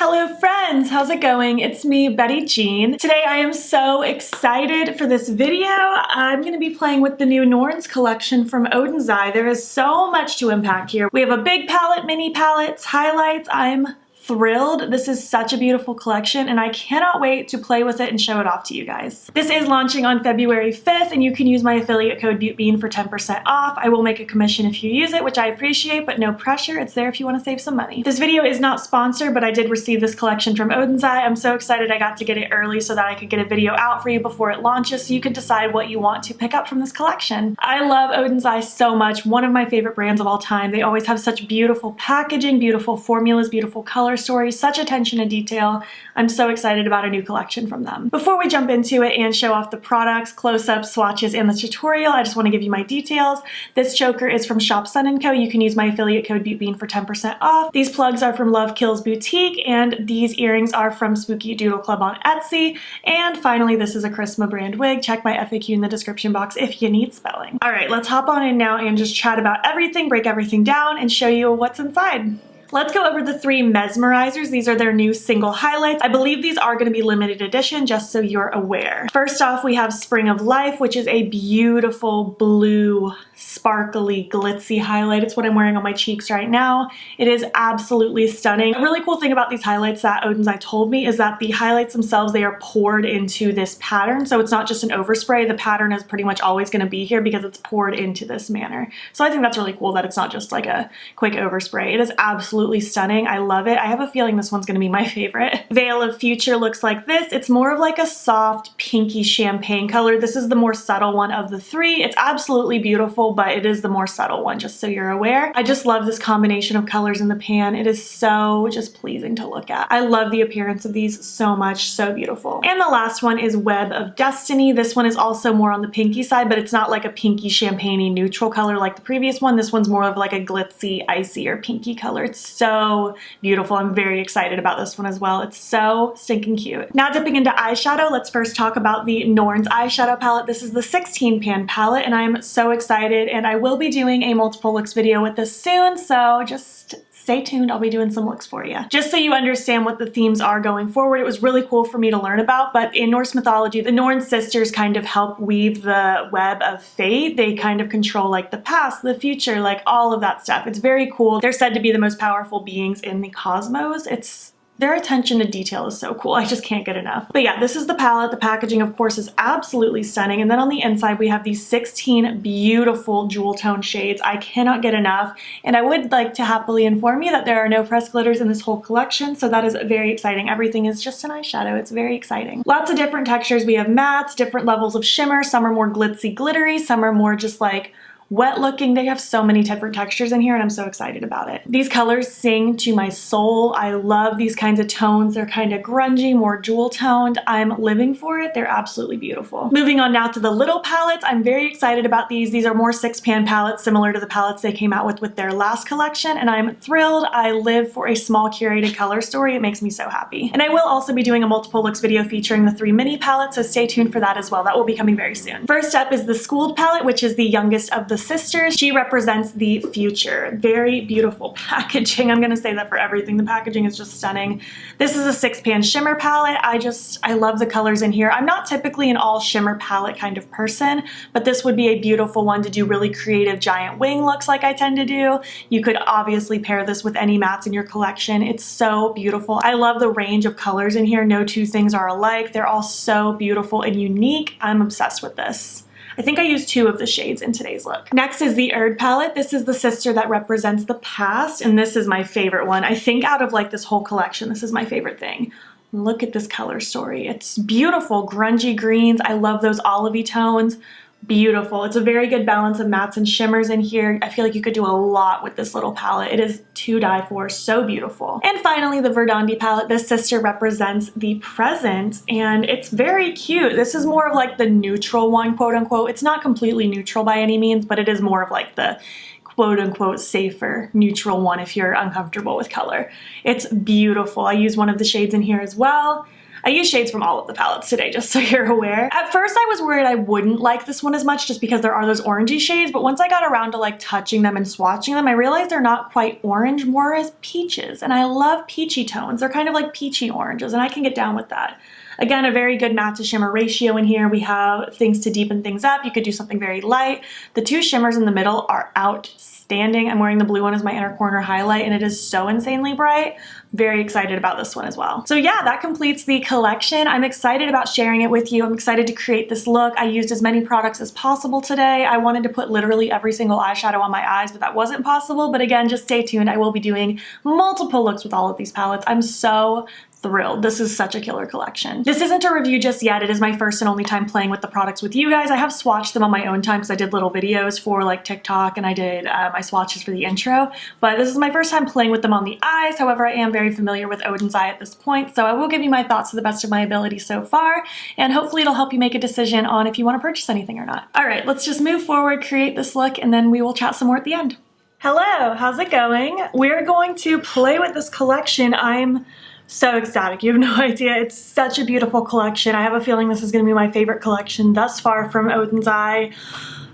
Hello friends, how's it going? It's me, Betty Jean. Today I am so excited for this video. I'm going to be playing with the new Norns collection from Oden's. There is so much to unpack here. We have a big palette, mini palettes, highlights. I'm thrilled. This is such a beautiful collection and I cannot wait to play with it and show it off to you guys. This is launching on February 5th and you can use my affiliate code BEAUTBEAN for 10% off. I will make a commission if you use it, which I appreciate, but no pressure. It's there if you want to save some money. This video is not sponsored, but I did receive this collection from Oden's. I'm so excited I got to get it early so that I could get a video out for you before it launches so you can decide what you want to pick up from this collection. I love Oden's so much. One of my favorite brands of all time. They always have such beautiful packaging, beautiful formulas, beautiful color stories, such attention to detail. I'm so excited about a new collection from them. Before we jump into it and show off the products, close-ups, swatches, and the tutorial, I just want to give you my details. This choker is from Shop Sun & Co. You can use my affiliate code BEAUTBEAN for 10% off. These plugs are from Love Kills Boutique, and these earrings are from Spooky Doodle Club on Etsy. And finally, this is a Charisma brand wig. Check my FAQ in the description box if you need spelling. All right, let's hop on in now and just chat about everything, break everything down, and show you what's inside. Let's go over the three mesmerizers. These are their new single highlights. I believe these are going to be limited edition, just so you're aware. First off, we have Spring of Life, which is a beautiful blue, sparkly, glitzy highlight. It's what I'm wearing on my cheeks right now. It is absolutely stunning. A really cool thing about these highlights that Oden's told me is that the highlights themselves, they are poured into this pattern. So it's not just an overspray. The pattern is pretty much always going to be here because it's poured into this manner. So I think that's really cool that it's not just like a quick overspray. It is absolutely stunning. I love it. I have a feeling this one's going to be my favorite. Veil of Future looks like this. It's more of like a soft pinky champagne color. This is the more subtle one of the three. It's absolutely beautiful, but it is the more subtle one, just so you're aware. I just love this combination of colors in the pan. It is so just pleasing to look at. I love the appearance of these so much. So beautiful. And the last one is Web of Destiny. This one is also more on the pinky side, but it's not like a pinky champagne-y neutral color like the previous one. This one's more of like a glitzy, icy, or pinky color. It's so beautiful. I'm very excited about this one as well. It's so stinking cute. Now dipping into eyeshadow, let's first talk about the Norns eyeshadow palette. This is the 16 pan palette and I'm so excited, and I will be doing a multiple looks video with this soon, so just stay tuned. I'll be doing some looks for you. Just so you understand what the themes are going forward, it was really cool for me to learn about, but in Norse mythology, the Norn sisters kind of help weave the web of fate. They kind of control like the past, the future, like all of that stuff. It's very cool. They're said to be the most powerful beings in the cosmos. Their attention to detail is so cool. I just can't get enough. But yeah, this is the palette. The packaging, of course, is absolutely stunning. And then on the inside, we have these 16 beautiful jewel tone shades. I cannot get enough. And I would like to happily inform you that there are no pressed glitters in this whole collection. So that is very exciting. Everything is just an eyeshadow. It's very exciting. Lots of different textures. We have mattes, different levels of shimmer. Some are more glitzy, glittery. Some are more just like wet looking. They have so many different textures in here and I'm so excited about it. These colors sing to my soul. I love these kinds of tones. They're kind of grungy, more jewel toned. I'm living for it. They're absolutely beautiful. Moving on now to the little palettes. I'm very excited about these. These are more 6-pan palettes similar to the palettes they came out with their last collection, and I'm thrilled. I live for a small curated color story. It makes me so happy. And I will also be doing a multiple looks video featuring the 3 mini palettes, so stay tuned for that as well. That will be coming very soon. First up is the Skuld palette, which is the youngest of the sisters. She represents the future. Very beautiful packaging. I'm gonna say that for everything. The packaging is just stunning. This is a 6-pan shimmer palette. I love the colors in here. I'm not typically an all shimmer palette kind of person, but this would be a beautiful one to do really creative giant wing looks like I tend to do. You could obviously pair this with any mattes in your collection. It's so beautiful. I love the range of colors in here. No two things are alike. They're all so beautiful and unique. I'm obsessed with this. I think I used 2 of the shades in today's look. Next is the Erd palette. This is the sister that represents the past, and this is my favorite one. I think out of like this whole collection, this is my favorite thing. Look at this color story. It's beautiful, grungy greens. I love those olivey tones. Beautiful. It's a very good balance of mattes and shimmers in here. I feel like you could do a lot with this little palette. It is to die for. So beautiful. And finally, the Verdandi palette. This sister represents the present and it's very cute. This is more of like the neutral one, quote unquote. It's not completely neutral by any means, but it is more of like the quote unquote safer neutral one if you're uncomfortable with color. It's beautiful. I use one of the shades in here as well. I use shades from all of the palettes today, just so you're aware. At first I was worried I wouldn't like this one as much just because there are those orangey shades, but once I got around to like touching them and swatching them, I realized they're not quite orange, more as peaches. And I love peachy tones. They're kind of like peachy oranges, and I can get down with that. Again, a very good matte to shimmer ratio in here. We have things to deepen things up. You could do something very light. The two shimmers in the middle are outstanding. I'm wearing the blue one as my inner corner highlight, and it is so insanely bright. Very excited about this one as well. So yeah, that completes the collection. I'm excited about sharing it with you. I'm excited to create this look. I used as many products as possible today. I wanted to put literally every single eyeshadow on my eyes, but that wasn't possible. But again, just stay tuned. I will be doing multiple looks with all of these palettes. I'm so thrilled. This is such a killer collection. This isn't a review just yet. It is my first and only time playing with the products with you guys. I have swatched them on my own time because I did little videos for like TikTok, and I did my swatches for the intro, but this is my first time playing with them on the eyes. However, I am very familiar with Oden's eye at this point, so I will give you my thoughts to the best of my ability so far, and hopefully it'll help you make a decision on if you want to purchase anything or not. All right, let's just move forward, create this look, and then we will chat some more at the end. Hello, how's it going? We're going to play with this collection. I'm so ecstatic. You have no idea. It's such a beautiful collection. I have a feeling this is going to be my favorite collection thus far from Oden's eye.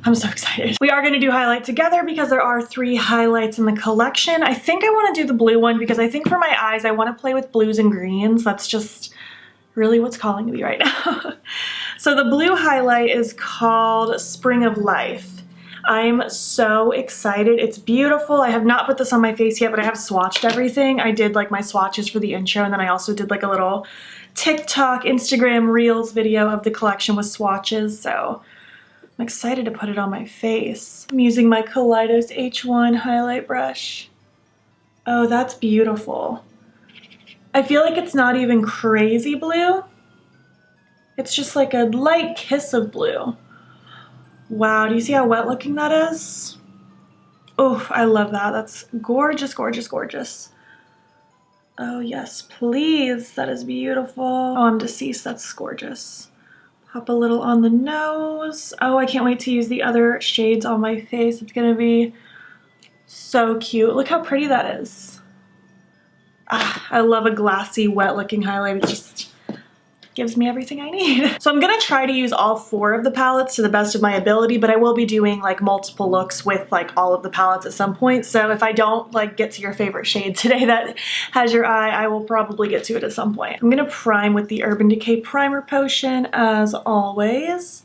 I'm so excited. We are going to do highlight together because there are 3 highlights in the collection. I think I want to do the blue one because I think for my eyes I want to play with blues and greens. That's just really what's calling to me right now. So the blue highlight is called Spring of Life. I'm so excited. It's beautiful. I have not put this on my face yet, but I have swatched everything. I did like my swatches for the intro, and then I also did like a little TikTok, Instagram Reels video of the collection with swatches, so I'm excited to put it on my face. I'm using my Kaleidos H1 highlight brush. Oh, that's beautiful. I feel like it's not even crazy blue. It's just like a light kiss of blue. Wow, do you see how wet looking that is? Oh, I love that. That's gorgeous, gorgeous, gorgeous. Oh yes, please. That is beautiful. Oh, I'm deceased. That's gorgeous. Pop a little on the nose. Oh, I can't wait to use the other shades on my face. It's gonna be so cute. Look how pretty that is. Ah, I love a glassy, wet looking highlight. It just gives me everything I need. So I'm gonna try to use all 4 of the palettes to the best of my ability, but I will be doing like multiple looks with like all of the palettes at some point. So if I don't like get to your favorite shade today that has your eye, I will probably get to it at some point. I'm gonna prime with the Urban Decay Primer Potion as always.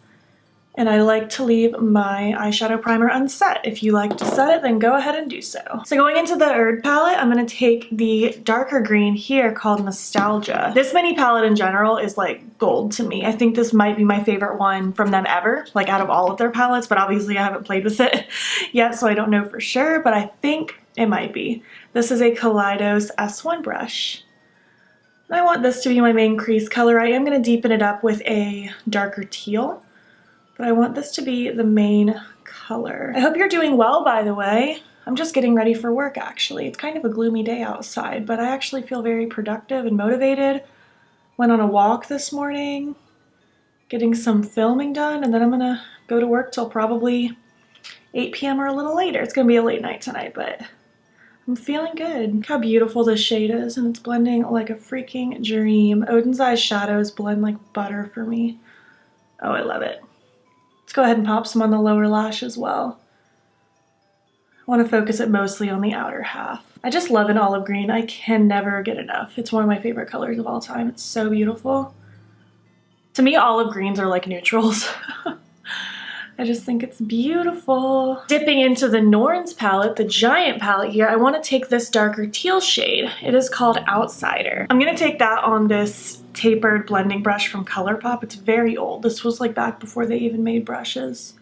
And I like to leave my eyeshadow primer unset. If you like to set it, then go ahead and do so. So going into the Urd palette, I'm gonna take the darker green here called Nostalgia. This mini palette in general is like gold to me. I think this might be my favorite one from them ever, like out of all of their palettes, but obviously I haven't played with it yet, so I don't know for sure, but I think it might be. This is a Kaleidos S1 brush. And I want this to be my main crease color. I am gonna deepen it up with a darker teal, but I want this to be the main color. I hope you're doing well, by the way. I'm just getting ready for work, actually. It's kind of a gloomy day outside, but I actually feel very productive and motivated. Went on a walk this morning, getting some filming done, and then I'm gonna go to work till probably 8 p.m. or a little later. It's gonna be a late night tonight, but I'm feeling good. Look how beautiful this shade is, and it's blending like a freaking dream. Oden's Eye shadows blend like butter for me. Oh, I love it. Let's go ahead and pop some on the lower lash as well. I want to focus it mostly on the outer half. I just love an olive green. I can never get enough. It's one of my favorite colors of all time. It's so beautiful. To me, olive greens are like neutrals. I just think it's beautiful. Dipping into the Norns palette, the giant palette here, I want to take this darker teal shade. It is called Outsider. I'm going to take that on this tapered blending brush from Colourpop. It's very old. This was like back before they even made brushes.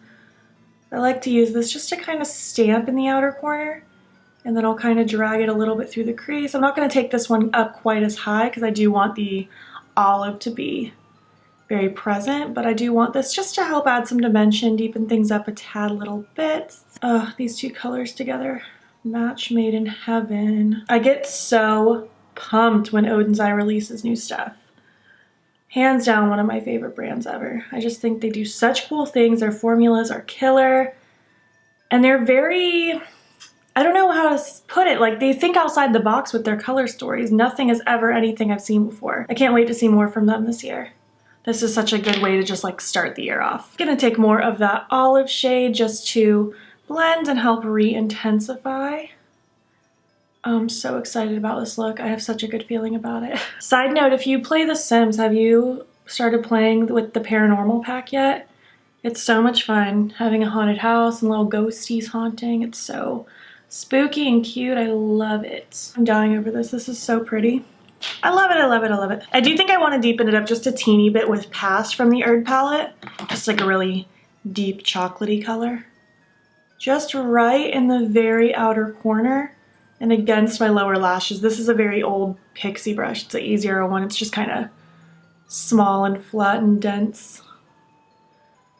I like to use this just to kind of stamp in the outer corner, and then I'll kind of drag it a little bit through the crease. I'm not going to take this one up quite as high because I do want the olive to be very present, but I do want this just to help add some dimension, deepen things up a tad little bit. These two colors together, match made in heaven. I get so pumped when Oden's Eye releases new stuff. Hands down, one of my favorite brands ever. I just think they do such cool things. Their formulas are killer, and they're very I don't know how to put it. Like, they think outside the box with their color stories. Nothing is ever anything I've seen before. I can't wait to see more from them this year. This is such a good way to just like start the year off. I'm gonna take more of that olive shade just to blend and help re-intensify. I'm so excited about this look. I have such a good feeling about it. Side note, if you play The Sims, have you started playing with the paranormal pack yet? It's so much fun having a haunted house and little ghosties haunting. It's so spooky and cute. I love it. I'm dying over this. This is so pretty. I love it, I love it, I love it. I do think I want to deepen it up just a teeny bit with Past from the Erd palette. Just like a really deep chocolatey color. Just right in the very outer corner and against my lower lashes. This is a very old pixie brush. It's an E01. It's just kind of small and flat and dense.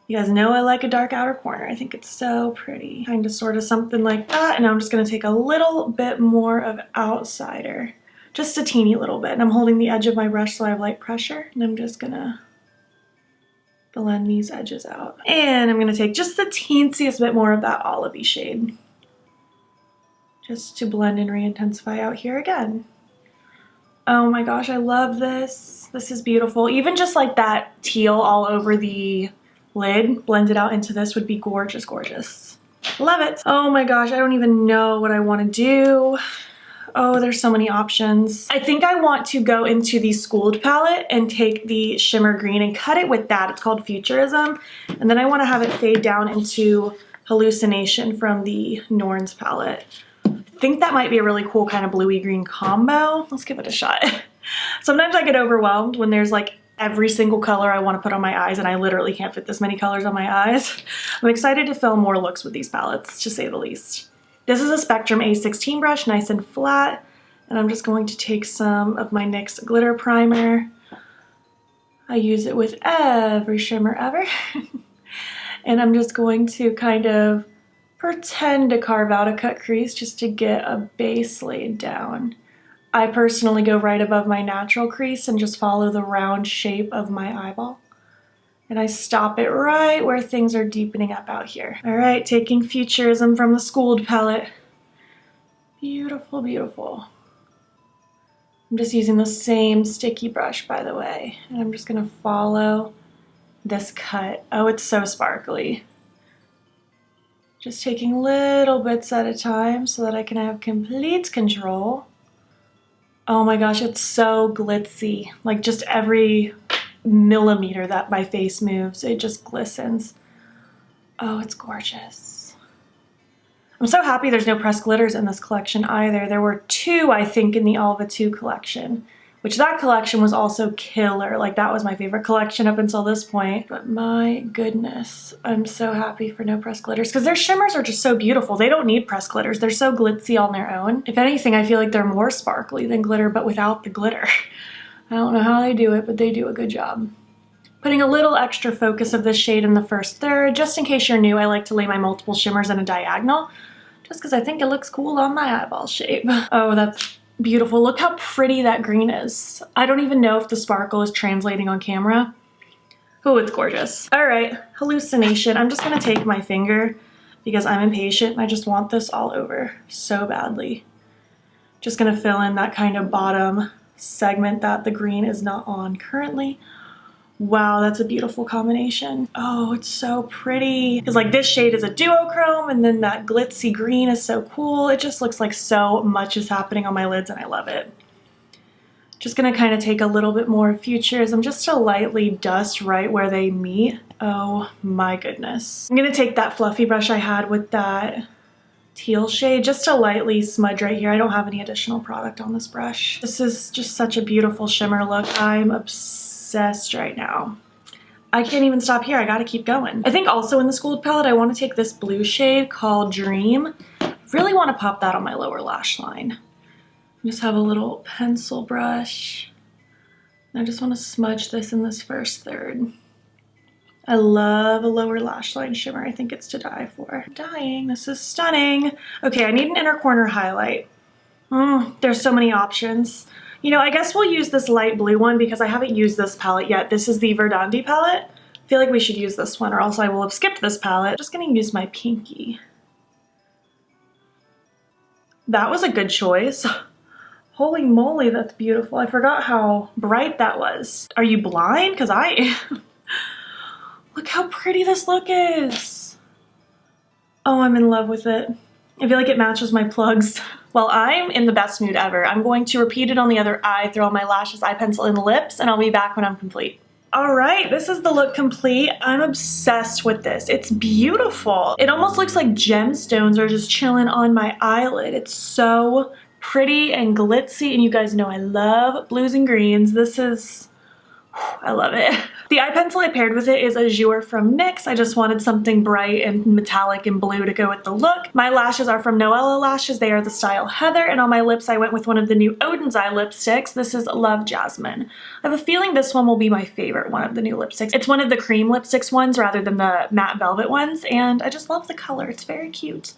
You guys know I like a dark outer corner. I think it's so pretty. Kind of sort of something like that. And I'm just going to take a little bit more of outsider. Just a teeny little bit. And I'm holding the edge of my brush so I have light pressure. And I'm just going to blend these edges out. And I'm going to take just the teensiest bit more of that olivey shade. Just to blend and re-intensify out here again. Oh my gosh, I love this. This is beautiful. Even just like that teal all over the lid blended out into this would be gorgeous, gorgeous. Love it. Oh my gosh, I don't even know what I want to do. Oh, there's so many options. I think I want to go into the Skuld palette and take the shimmer green and cut it with that. It's called Futurism. And then I want to have it fade down into Hallucination from the Norns palette. I think that might be a really cool kind of bluey green combo. Let's give it a shot. Sometimes I get overwhelmed when there's like every single color I want to put on my eyes and I literally can't fit this many colors on my eyes. I'm excited to film more looks with these palettes, to say the least. This is a Spectrum A16 brush, nice and flat, and I'm just going to take some of my NYX Glitter Primer. I use it with every shimmer ever. And I'm just going to kind of pretend to carve out a cut crease just to get a base laid down. I personally go right above my natural crease and just follow the round shape of my eyeball. And I stop it right where things are deepening up out here. All right, taking Futurism from the Skuld palette. Beautiful, beautiful. I'm just using the same sticky brush, by the way. And I'm just gonna follow this cut. Oh, it's so sparkly. Just taking little bits at a time so that I can have complete control. Oh my gosh, it's so glitzy. Like just every millimeter that my face moves, it just glistens. Oh, it's gorgeous. I'm so happy there's no pressed glitters in this collection either. There were two, I think, in the Alva 2 collection, which that collection was also killer. Like that was my favorite collection up until this point. But my goodness, I'm so happy for no pressed glitters because their shimmers are just so beautiful. They don't need pressed glitters. They're so glitzy on their own. If anything, I feel like they're more sparkly than glitter, but without the glitter. I don't know how they do it, but they do a good job. Putting a little extra focus of this shade in the first third. Just in case you're new, I like to lay my multiple shimmers in a diagonal, just because I think it looks cool on my eyeball shape. Oh, that's beautiful. Look how pretty that green is. I don't even know if the sparkle is translating on camera. Oh, it's gorgeous. All right, Hallucination. I'm just gonna take my finger because I'm impatient and I just want this all over so badly. Just gonna fill in that kind of bottom segment that the green is not on currently. Wow, that's a beautiful combination. Oh, it's so pretty. Because like this shade is a duochrome and then that glitzy green is so cool. It just looks like so much is happening on my lids and I love it. Just gonna kind of take a little bit more Futurism just to lightly dust right where they meet. Oh my goodness. I'm gonna take that fluffy brush I had with that teal shade just to lightly smudge right here. I don't have any additional product on this brush. This is just such a beautiful shimmer look. I'm obsessed right now. I can't even stop here. I gotta keep going. I think also in the Skuld palette, I want to take this blue shade called Dream. I really want to pop that on my lower lash line. Just have a little pencil brush. I just want to smudge this in this first third. I love a lower lash line shimmer. I think it's to die for. I'm dying. This is stunning. Okay, I need an inner corner highlight. There's so many options. You know, I guess we'll use this light blue one because I haven't used this palette yet. This is the Verdandi palette. I feel like we should use this one or else I will have skipped this palette. I'm just gonna use my pinky. That was a good choice. Holy moly, that's beautiful. I forgot how bright that was. Are you blind? Because look how pretty this look is. Oh, I'm in love with it. I feel like it matches my plugs. Well, I'm in the best mood ever. I'm going to repeat it on the other eye, throw on my lashes, eye pencil, and lips, and I'll be back when I'm complete. All right, this is the look complete. I'm obsessed with this. It's beautiful. It almost looks like gemstones are just chilling on my eyelid. It's so pretty and glitzy, and you guys know I love blues and greens. This is, I love it. The eye pencil I paired with it is Azure from NYX. I just wanted something bright and metallic and blue to go with the look. My lashes are from Noella Lashes. They are the style Heather, and on my lips I went with one of the new Oden's Eye lipsticks. This is Love Jasmine. I have a feeling this one will be my favorite one of the new lipsticks. It's one of the cream lipsticks ones rather than the matte velvet ones, and I just love the color. It's very cute.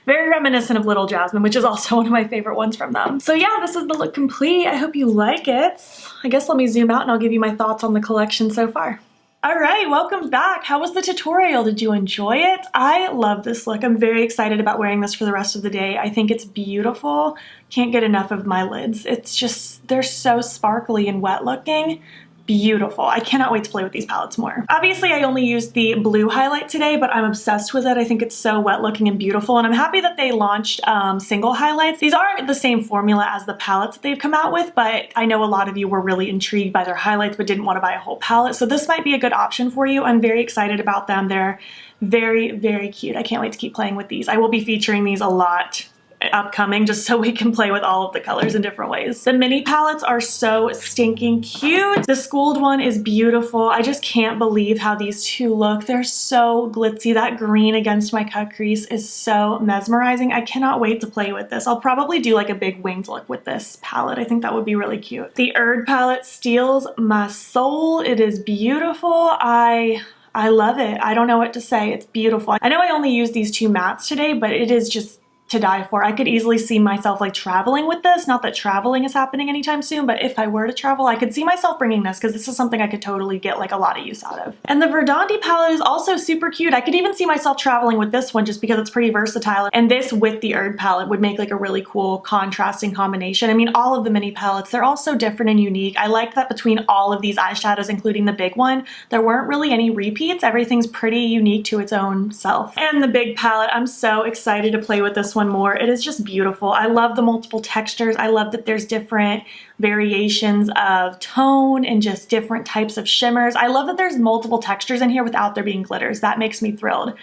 Very reminiscent of Little Jasmine, which is also one of my favorite ones from them. So yeah, this is the look complete. I hope you like it. I guess let me zoom out and I'll give you my thoughts on the collection so far. All right, welcome back. How was the tutorial? Did you enjoy it? I love this look. I'm very excited about wearing this for the rest of the day. I think it's beautiful. Can't get enough of my lids. It's just, they're so sparkly and wet looking. Beautiful. I cannot wait to play with these palettes more. Obviously, I only used the blue highlight today, but I'm obsessed with it. I think it's so wet looking and beautiful, and I'm happy that they launched single highlights. These aren't the same formula as the palettes that they've come out with, but I know a lot of you were really intrigued by their highlights but didn't want to buy a whole palette, so this might be a good option for you. I'm very excited about them. They're very, very cute. I can't wait to keep playing with these. I will be featuring these a lot upcoming just so we can play with all of the colors in different ways. The mini palettes are so stinking cute. The Skuld one is beautiful. I just can't believe how these two look. They're so glitzy. That green against my cut crease is so mesmerizing. I cannot wait to play with this. I'll probably do like a big winged look with this palette. I think that would be really cute. The Erd palette steals my soul. It is beautiful. I love it. I don't know what to say. It's beautiful. I know I only used these two mattes today, but it is just to die for. I could easily see myself like traveling with this. Not that traveling is happening anytime soon, but if I were to travel, I could see myself bringing this because this is something I could totally get like a lot of use out of. And the Verdandi palette is also super cute. I could even see myself traveling with this one just because it's pretty versatile. And this with the Erd palette would make like a really cool contrasting combination. I mean, all of the mini palettes, they're all so different and unique. I like that between all of these eyeshadows, including the big one, there weren't really any repeats. Everything's pretty unique to its own self. And the big palette, I'm so excited to play with this one more. It is just beautiful. I love the multiple textures. I love that there's different variations of tone and just different types of shimmers. I love that there's multiple textures in here without there being glitters. That makes me thrilled.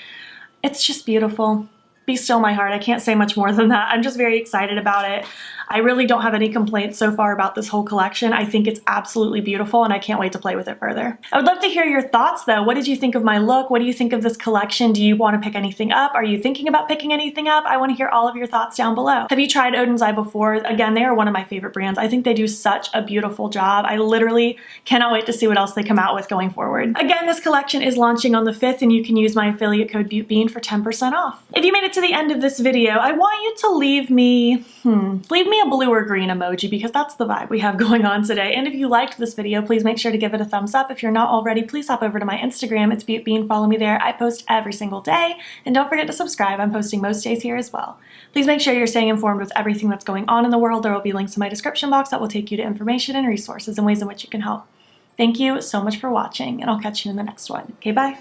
It's just beautiful. Be still my heart. I can't say much more than that. I'm just very excited about it. I really don't have any complaints so far about this whole collection. I think it's absolutely beautiful and I can't wait to play with it further. I would love to hear your thoughts though. What did you think of my look? What do you think of this collection? Do you want to pick anything up? Are you thinking about picking anything up? I want to hear all of your thoughts down below. Have you tried Oden's Eye before? Again, they are one of my favorite brands. I think they do such a beautiful job. I literally cannot wait to see what else they come out with going forward. Again, this collection is launching on the 5th and you can use my affiliate code BEAUTBEAN for 10% off. If you made it to the end of this video, I want you to leave me a blue or green emoji because that's the vibe we have going on today. And if you liked this video, please make sure to give it a thumbs up. If you're not already, please hop over to my Instagram. It's BEAUTBEAN. Follow me there. I post every single day. And don't forget to subscribe. I'm posting most days here as well. Please make sure you're staying informed with everything that's going on in the world. There will be links in my description box that will take you to information and resources and ways in which you can help. Thank you so much for watching, and I'll catch you in the next one. Okay, bye.